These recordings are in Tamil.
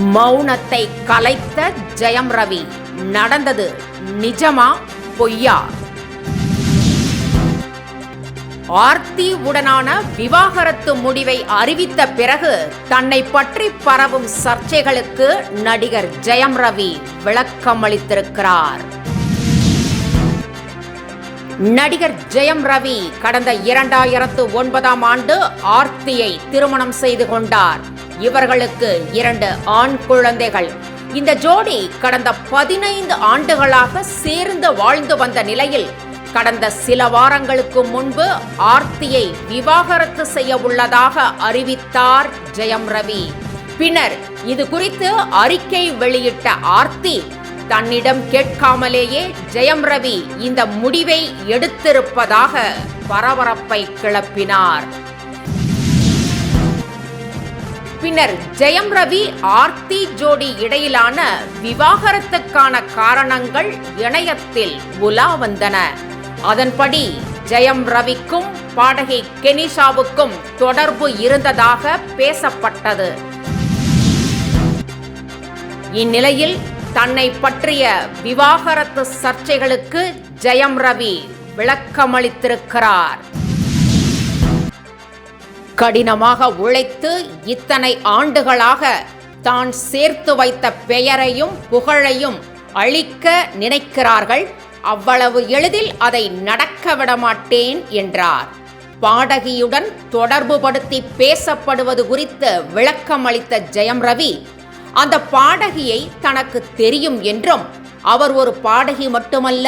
மௌனத்தை கலைத்த ஜெயம் ரவி. நடந்தது நிஜமா பொய்யா? ஆர்த்தி உடனான விவாகரத்து முடிவை அறிவித்த பிறகு தன்னை பற்றி பரவும் சர்ச்சைகளுக்கு நடிகர் ஜெயம் ரவி விளக்கம் அளித்திருக்கிறார். நடிகர் ஜெயம் ரவி கடந்த 2009ஆம் ஆண்டு ஆர்த்தியை திருமணம் செய்து கொண்டார். இவர்களுக்கு 2 ஆண் குழந்தைகள். இந்த ஜோடி கடந்த 15 ஆண்டுகளாக சேர்ந்து வாழ்ந்து வந்த நிலையில் கடந்த சில வாரங்களுக்கு முன்பு ஆர்த்தியை விவாகரத்து செய்ய உள்ளதாக அறிவித்தார் ஜெயம் ரவி. பின்னர் இது குறித்து அறிக்கை வெளியிட்ட ஆர்த்தி தன்னிடம் கேட்காமலேயே ஜெயம் ரவி இந்த முடிவை எடுத்திருப்பதாக பரபரப்பை கிளப்பினார். பின்னர் ஜெயம் ரவி ஆர்த்தி ஜோடி இடையிலான விவாகரத்துக்கான காரணங்கள் இணையத்தில் உலா வந்தன. அதன்படி ஜெயம் ரவிக்கும் பாடகி கெனிஷாவுக்கும் தொடர்பு இருந்ததாக பேசப்பட்டது. இந்நிலையில் தன்னை பற்றிய விவாகரத்து சர்ச்சைகளுக்கு ஜெயம் ரவி விளக்கமளித்திருக்கிறார். கடினமாக உழைத்து இத்தனை ஆண்டுகளாக தான் சேர்த்து வைத்த பெயரையும் புகழையும் அழிக்க நினைக்கிறார்கள். அவ்வளவு எளிதில் அதை நடக்க விடமாட்டேன் என்றார். பாடகியுடன் தொடர்புபடுத்தி பேசப்படுவது குறித்து விளக்கம் அளித்த ஜெயம் ரவி அந்த பாடகியை தனக்கு தெரியும் என்றும் அவர் ஒரு பாடகி மட்டுமல்ல,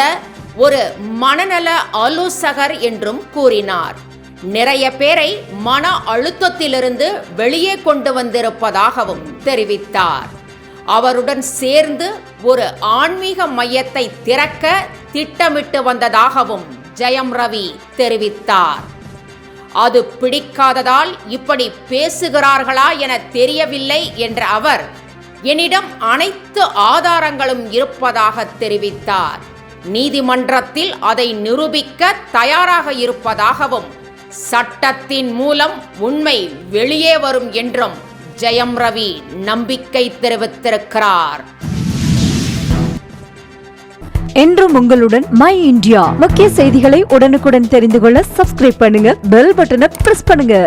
ஒரு மனநல ஆலோசகர் என்றும் கூறினார். நிறைய பேரை மன அழுத்தத்திலிருந்து வெளியே கொண்டு வந்திருப்பதாகவும் தெரிவித்தார். அவருடன் சேர்ந்து ஒரு ஆன்மீக மையத்தை திறக்க திட்டமிட்டு வந்ததாகவும் ஜெயம் ரவி தெரிவித்தார். அது பிடிக்காததால் இப்படி பேசுகிறார்களா என தெரியவில்லை என்ற அவர், என்னிடம் அனைத்து ஆதாரங்களும் இருப்பதாக தெரிவித்தார். நீதிமன்றத்தில் அதை நிரூபிக்க தயாராக இருப்பதாகவும் சட்டத்தின் மூலம் உண்மை வெளியே வரும் என்றும் ஜெயம் ரவி நம்பிக்கை தெரிவித்திருக்கிறார். என்றும் உங்களுடன் மை இந்தியா. முக்கிய செய்திகளை உடனுக்குடன் தெரிந்து கொள்ள சப்ஸ்கிரைப் பண்ணுங்க, பெல் பட்டனை பிரஸ் பண்ணுங்க.